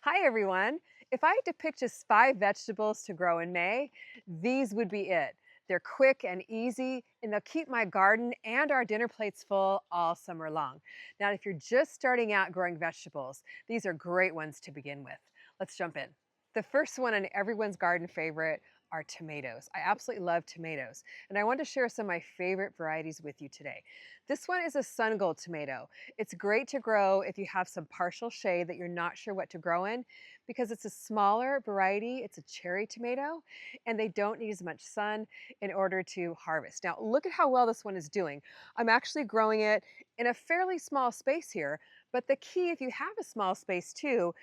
Hi everyone. If I had to pick just 5 vegetables to grow in May, these would be it. They're quick and easy, and they'll keep my garden and our dinner plates full all summer long. Now, if you're just starting out growing vegetables, these are great ones to begin with. Let's jump in. The first one and everyone's garden favorite are tomatoes. I absolutely love tomatoes, and I want to share some of my favorite varieties with you today. This one is a sun gold tomato. It's great to grow if you have some partial shade that you're not sure what to grow in because it's a smaller variety. It's a cherry tomato and they don't need as much sun in order to harvest. Now, look at how well this one is doing. I'm actually growing it in a fairly small space here, but the key, if you have a small space too,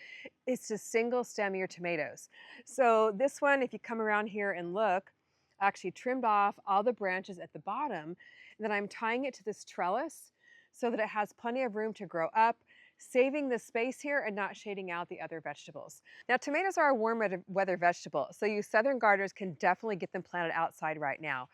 is to single stem your tomatoes. So this one, if you come around here and look, I actually trimmed off all the branches at the bottom, and then I'm tying it to this trellis so that it has plenty of room to grow up, saving the space here and not shading out the other vegetables. Now, tomatoes are a warm weather vegetable, so you southern gardeners can definitely get them planted outside right now.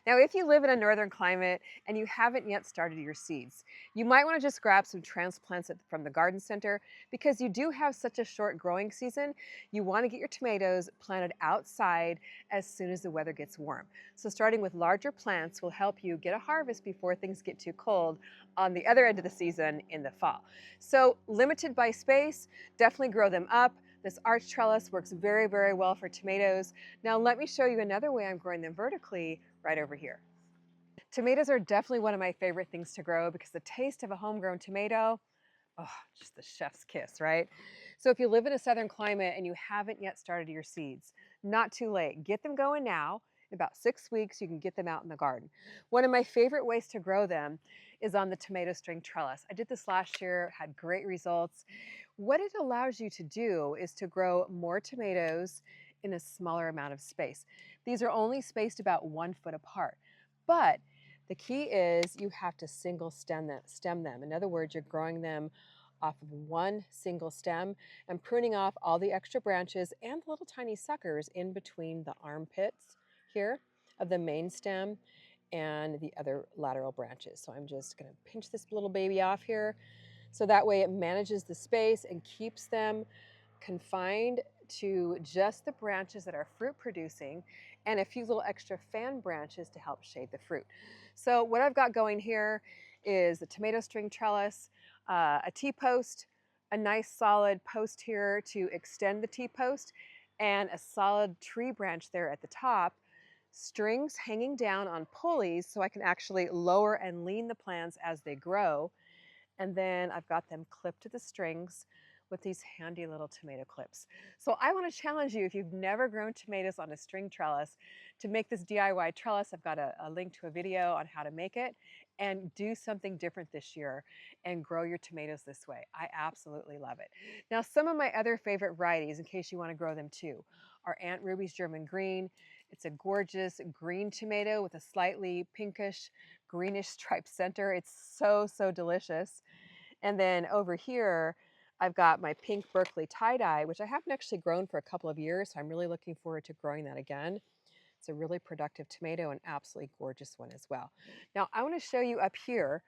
Now, if you live in a northern climate and you haven't yet started your seeds, you might want to just grab some transplants from the garden center because you do have such a short growing season. You want to get your tomatoes planted outside as soon as the weather gets warm. So starting with larger plants will help you get a harvest before things get too cold on the other end of the season in the fall. So limited by space, definitely grow them up. This arch trellis works very, very well for tomatoes. Now let me show you another way I'm growing them vertically right over here. Tomatoes are definitely one of my favorite things to grow because the taste of a homegrown tomato, oh, just the chef's kiss, right? So if you live in a southern climate and you haven't yet started your seeds, not too late. Get them going now. In about 6 weeks, you can get them out in the garden. One of my favorite ways to grow them is on the tomato string trellis. I did this last year, had great results. What it allows you to do is to grow more tomatoes in a smaller amount of space. These are only spaced about 1 foot apart, but the key is you have to single stem them. In other words, you're growing them off of one single stem and pruning off all the extra branches and little tiny suckers in between the armpits here of the main stem and the other lateral branches. So I'm just going to pinch this little baby off here so that way it manages the space and keeps them confined to just the branches that are fruit producing and a few little extra fan branches to help shade the fruit. So what I've got going here is the tomato string trellis, a T-post, a nice solid post here to extend the T-post, and a solid tree branch there at the top, strings hanging down on pulleys so I can actually lower and lean the plants as they grow. And then I've got them clipped to the strings with these handy little tomato clips. So I want to challenge you, if you've never grown tomatoes on a string trellis, to make this DIY trellis. I've got a link to a video on how to make it, and do something different this year and grow your tomatoes this way. I absolutely love it. Now, some of my other favorite varieties, in case you want to grow them too, are Aunt Ruby's German Green. It's a gorgeous green tomato with a slightly pinkish, greenish striped center. It's so, so delicious. And then over here, I've got my pink Berkeley tie-dye, which I haven't actually grown for a couple of years, so I'm really looking forward to growing that again. It's a really productive tomato and absolutely gorgeous one as well. Now, I want to show you up here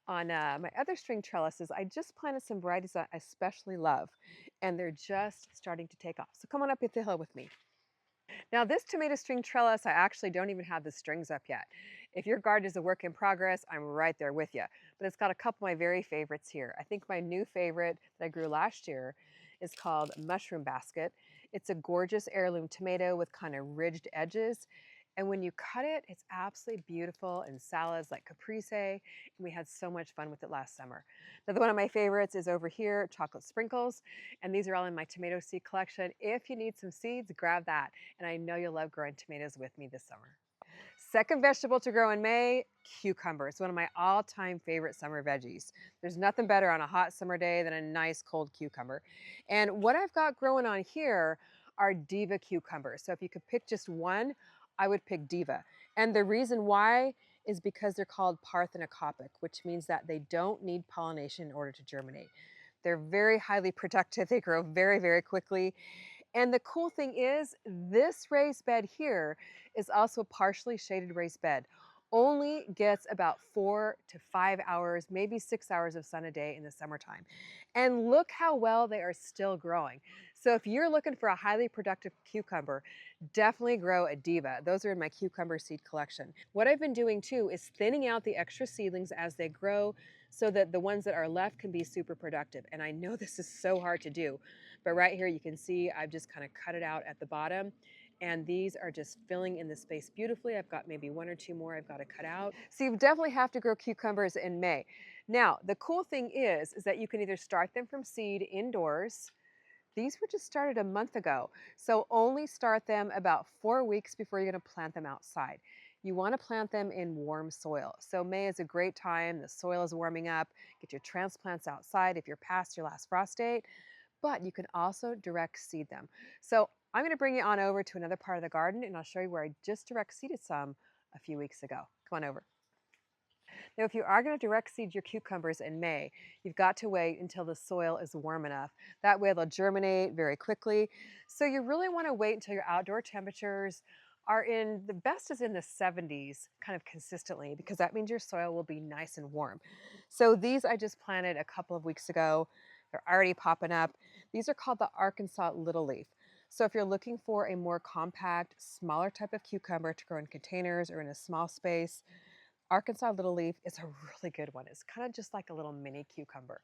on my other string trellises. I just planted some varieties that I especially love, and they're just starting to take off. So come on up the hill with me. Now this tomato string trellis, I actually don't even have the strings up yet. If your garden is a work in progress, I'm right there with you. But it's got a couple of my very favorites here. I think my new favorite that I grew last year is called Mushroom Basket. It's a gorgeous heirloom tomato with kind of ridged edges. And when you cut it, it's absolutely beautiful in salads like caprese. And we had so much fun with it last summer. Another one of my favorites is over here, chocolate sprinkles. And these are all in my tomato seed collection. If you need some seeds, grab that. And I know you'll love growing tomatoes with me this summer. Second vegetable to grow in May, cucumber. It's one of my all-time favorite summer veggies. There's nothing better on a hot summer day than a nice cold cucumber. And what I've got growing on here are Diva cucumbers. So if you could pick just one, I would pick Diva. And the reason why is because they're called parthenocopic, which means that they don't need pollination in order to germinate. They're very highly productive. They grow very, very quickly. And the cool thing is, this raised bed here is also a partially shaded raised bed. only gets about 4 to 5 hours, maybe 6 hours of sun a day in the summertime. And look how well they are still growing. So if you're looking for a highly productive cucumber, definitely grow a Diva. Those are in my cucumber seed collection. What I've been doing too is thinning out the extra seedlings as they grow so that the ones that are left can be super productive. And I know this is so hard to do, but right here you can see I've just kind of cut it out at the bottom. And these are just filling in the space beautifully. I've got maybe 1 or 2 more I've got to cut out. So you definitely have to grow cucumbers in May. Now, the cool thing is that you can either start them from seed indoors. These were just started a month ago. So only start them about 4 weeks before you're going to plant them outside. You want to plant them in warm soil. So May is a great time. The soil is warming up. Get your transplants outside if you're past your last frost date. But you can also direct seed them. So I'm going to bring you on over to another part of the garden and I'll show you where I just direct seeded some a few weeks ago. Come on over. Now, if you are going to direct seed your cucumbers in May, you've got to wait until the soil is warm enough. That way they'll germinate very quickly. So you really want to wait until your outdoor temperatures are in, the best is in the 70s kind of consistently, because that means your soil will be nice and warm. So these I just planted a couple of weeks ago. They're already popping up. These are called the Arkansas Little Leaf. So if you're looking for a more compact, smaller type of cucumber to grow in containers or in a small space, Arkansas Little Leaf is a really good one. It's kind of just like a little mini cucumber.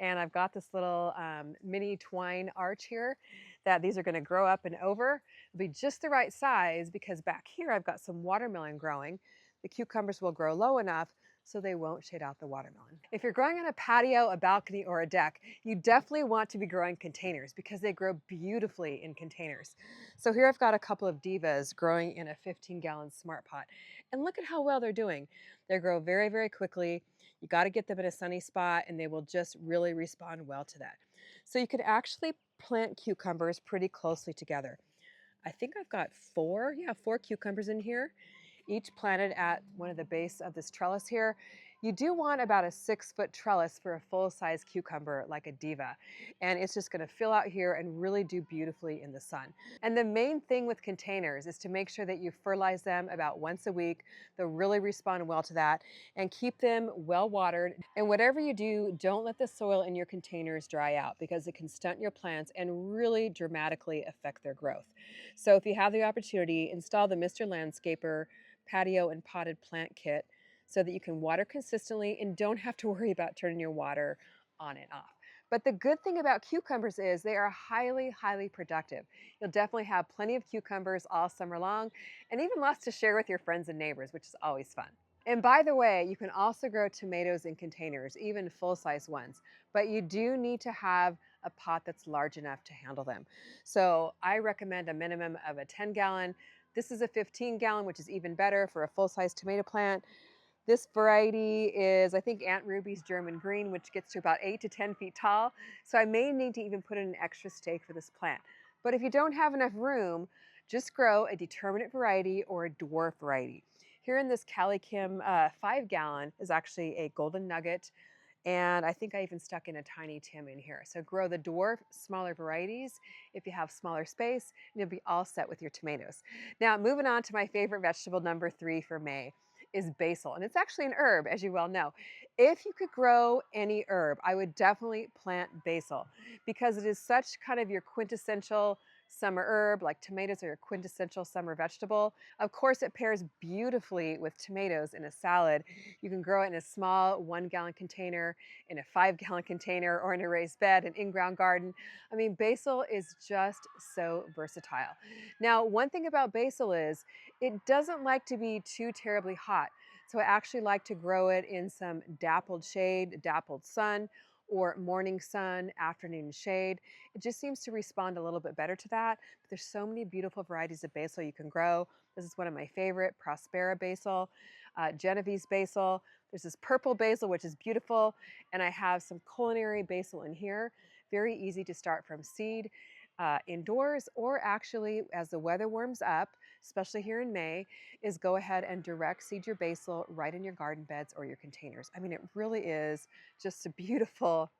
And I've got this little mini twine arch here that these are going to grow up and over. It'll be just the right size because back here I've got some watermelon growing. The cucumbers will grow low enough so they won't shade out the watermelon. If you're growing on a patio, a balcony, or a deck, you definitely want to be growing containers because they grow beautifully in containers. So here I've got a couple of Divas growing in a 15-gallon smart pot. And look at how well they're doing. They grow very, very quickly. You got to get them in a sunny spot and they will just really respond well to that. So you could actually plant cucumbers pretty closely together. I think I've got four cucumbers in here, each planted at one of the base of this trellis here. You do want about a 6-foot trellis for a full-size cucumber like a Diva. And it's just going to fill out here and really do beautifully in the sun. And the main thing with containers is to make sure that you fertilize them about once a week. They'll really respond well to that, and keep them well watered. And whatever you do, don't let the soil in your containers dry out because it can stunt your plants and really dramatically affect their growth. So if you have the opportunity, install the Mr. Landscaper patio and potted plant kit so that you can water consistently and don't have to worry about turning your water on and off. But the good thing about cucumbers is they are highly, highly productive. You'll definitely have plenty of cucumbers all summer long and even lots to share with your friends and neighbors, which is always fun. And by the way, you can also grow tomatoes in containers, even full-size ones, but you do need to have a pot that's large enough to handle them. So I recommend a minimum of a 10-gallon. This is a 15-gallon, which is even better for a full-size tomato plant. This variety is, I think, Aunt Ruby's German Green, which gets to about 8 to 10 feet tall. So I may need to even put in an extra stake for this plant. But if you don't have enough room, just grow a determinate variety or a dwarf variety. Here in this Cali Kim 5-gallon is actually a golden nugget. And I think I even stuck in a tiny Tim in here. So grow the dwarf, smaller varieties if you have smaller space, and you'll be all set with your tomatoes. Now, moving on to my favorite vegetable, number 3 for May, is basil. And it's actually an herb, as you well know. If you could grow any herb, I would definitely plant basil because it is such kind of your quintessential summer herb, like tomatoes are your quintessential summer vegetable. Of course, it pairs beautifully with tomatoes in a salad. You can grow it in a small 1-gallon container, in a 5-gallon container, or in a raised bed, an in-ground garden. I mean, basil is just so versatile. Now, one thing about basil is it doesn't like to be too terribly hot. So I actually like to grow it in some dappled shade, dappled sun, or morning sun, afternoon shade. It just seems to respond a little bit better to that. But there's so many beautiful varieties of basil you can grow. This is one of my favorite, Prospera basil, Genovese basil. There's this purple basil, which is beautiful. And I have some Culinary basil in here. Very easy to start from seed. Indoors, or actually as the weather warms up, especially here in May, is go ahead and direct seed your basil right in your garden beds or your containers. I mean, it really is just a beautiful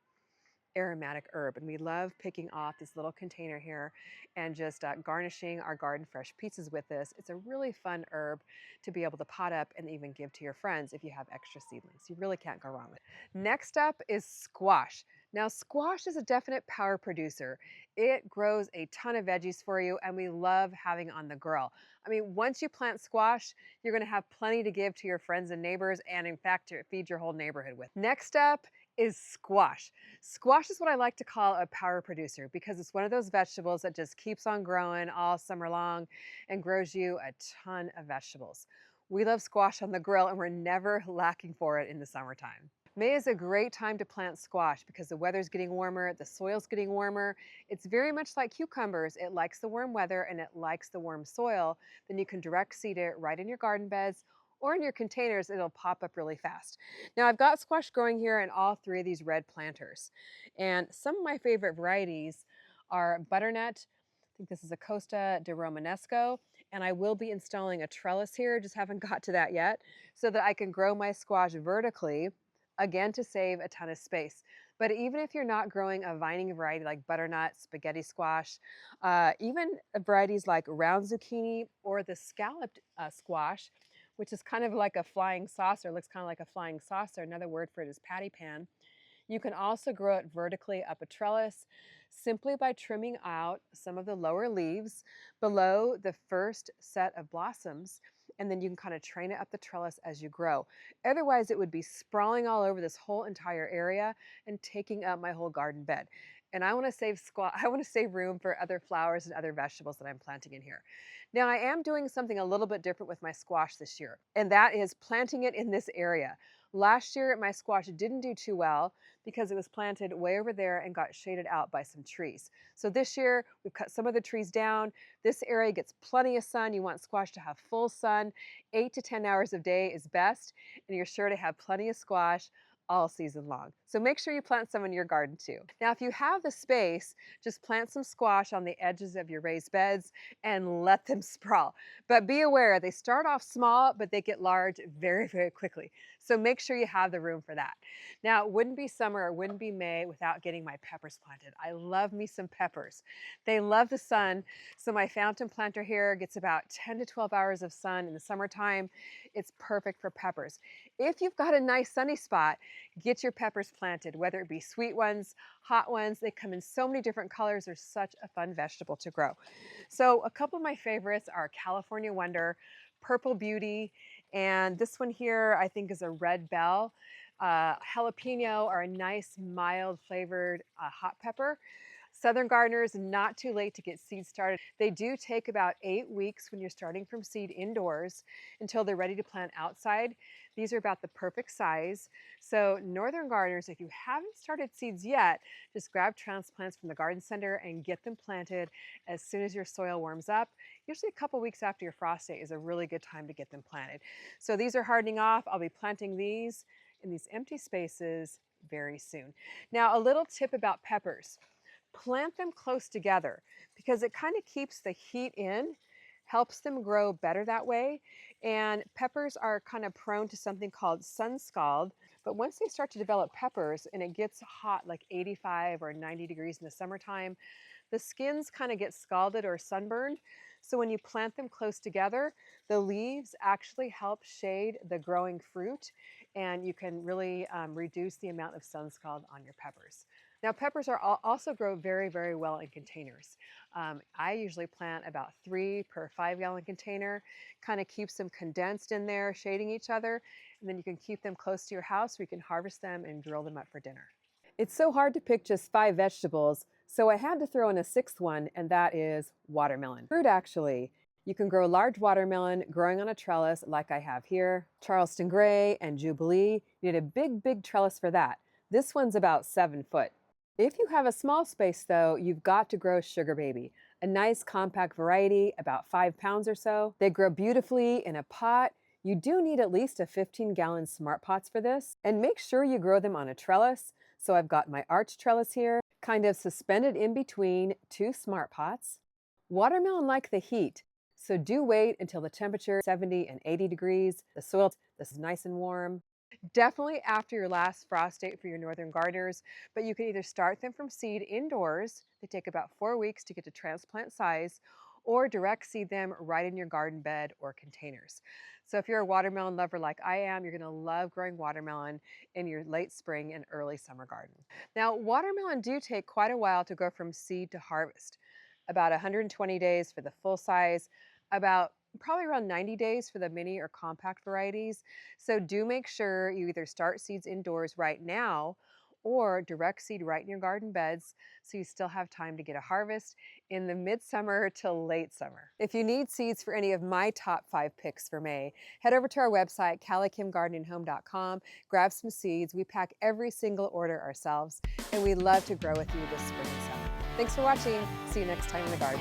aromatic herb, and we love picking off this little container here and just garnishing our garden fresh pizzas with this. It's a really fun herb to be able to pot up and even give to your friends if you have extra seedlings. You really can't go wrong with it. Next up is squash. Now, squash is a definite power producer. It grows a ton of veggies for you, and we love having it on the grill. I mean, once you plant squash, you're going to have plenty to give to your friends and neighbors, and in fact, to feed your whole neighborhood with. Next up is squash. Squash is what I like to call a power producer because it's one of those vegetables that just keeps on growing all summer long and grows you a ton of vegetables. We love squash on the grill, and we're never lacking for it in the summertime. May is a great time to plant squash because the weather's getting warmer, the soil's getting warmer. It's very much like cucumbers. It likes the warm weather and it likes the warm soil. Then you can direct seed it right in your garden beds or in your containers. It'll pop up really fast. Now, I've got squash growing here in all three of these red planters. And some of my favorite varieties are Butternut. I think this is a Costa de Romanesco. And I will be installing a trellis here, just haven't got to that yet, so that I can grow my squash vertically, again, to save a ton of space. But even if you're not growing a vining variety like butternut, spaghetti squash, even varieties like round zucchini or the scalloped squash, which is kind of like a flying saucer, looks kind of like a flying saucer. Another word for it is patty pan. You can also grow it vertically up a trellis simply by trimming out some of the lower leaves below the first set of blossoms, and then you can kind of train it up the trellis as you grow. Otherwise, it would be sprawling all over this whole entire area and taking up my whole garden bed. And I want to save I want to save room for other flowers and other vegetables that I'm planting in here. Now, I am doing something a little bit different with my squash this year, and that is planting it in this area. Last year, my squash didn't do too well because it was planted way over there and got shaded out by some trees. So this year, we've cut some of the trees down. This area gets plenty of sun. You want squash to have full sun. 8 to 10 hours a day is best, and you're sure to have plenty of squash all season long. So make sure you plant some in your garden too. Now, if you have the space, just plant some squash on the edges of your raised beds and let them sprawl. But be aware, they start off small, but they get large very, very quickly. So make sure you have the room for that. Now, it wouldn't be summer, it wouldn't be May without getting my peppers planted. I love me some peppers. They love the sun, so my fountain planter here gets about 10 to 12 hours of sun in the summertime. It's perfect for peppers. If you've got a nice sunny spot, get your peppers planted, whether it be sweet ones, hot ones. They come in so many different colors. They're such a fun vegetable to grow. So a couple of my favorites are California Wonder, Purple Beauty, and this one here I think is a Red Bell. Jalapeno are a nice mild flavored hot pepper. Southern gardeners, not too late to get seeds started. They do take about 8 weeks when you're starting from seed indoors until they're ready to plant outside. These are about the perfect size. So northern gardeners, if you haven't started seeds yet, just grab transplants from the garden center and get them planted as soon as your soil warms up. Usually a couple weeks after your frost date is a really good time to get them planted. So these are hardening off. I'll be planting these in these empty spaces very soon. Now, a little tip about peppers. Plant them close together because it kind of keeps the heat in, helps them grow better that way. And peppers are kind of prone to something called sun scald. But once they start to develop peppers and it gets hot, like 85 or 90 degrees in the summertime, the skins kind of get scalded or sunburned. So when you plant them close together, the leaves actually help shade the growing fruit, and you can really reduce the amount of sun scald on your peppers. Now, peppers are also grow very, very well in containers. I usually plant about 3 per 5-gallon container, kind of keeps them condensed in there, shading each other, and then you can keep them close to your house where you can harvest them and grill them up for dinner. It's so hard to pick just 5 vegetables, so I had to throw in a 6th one, and that is watermelon. Fruit, actually. You can grow large watermelon growing on a trellis like I have here. Charleston Gray and Jubilee, you need a big, big trellis for that. This one's about 7 foot. If you have a small space though, you've got to grow Sugar Baby, a nice compact variety, about 5 pounds or so. They grow beautifully in a pot. You do need at least a 15-gallon smart pots for this, and make sure you grow them on a trellis. So I've got my arch trellis here, kind of suspended in between 2 smart pots. Watermelon like the heat, so do wait until the temperature is 70 and 80 degrees. The soil is nice and warm. Definitely after your last frost date for your northern gardeners, but you can either start them from seed indoors. They take about 4 weeks to get to transplant size, or direct seed them right in your garden bed or containers. So if you're a watermelon lover like I am, you're going to love growing watermelon in your late spring and early summer garden. Now, watermelon do take quite a while to go from seed to harvest. About 120 days for the full size, about probably around 90 days for the mini or compact varieties. So do make sure you either start seeds indoors right now or direct seed right in your garden beds so you still have time to get a harvest in the midsummer till late summer. If you need seeds for any of my top 5 picks for May, head over to our website, calicumgardenandhome.com, grab some seeds. We pack every single order ourselves, and we'd love to grow with you this spring and summer. Thanks for watching. See you next time in the garden.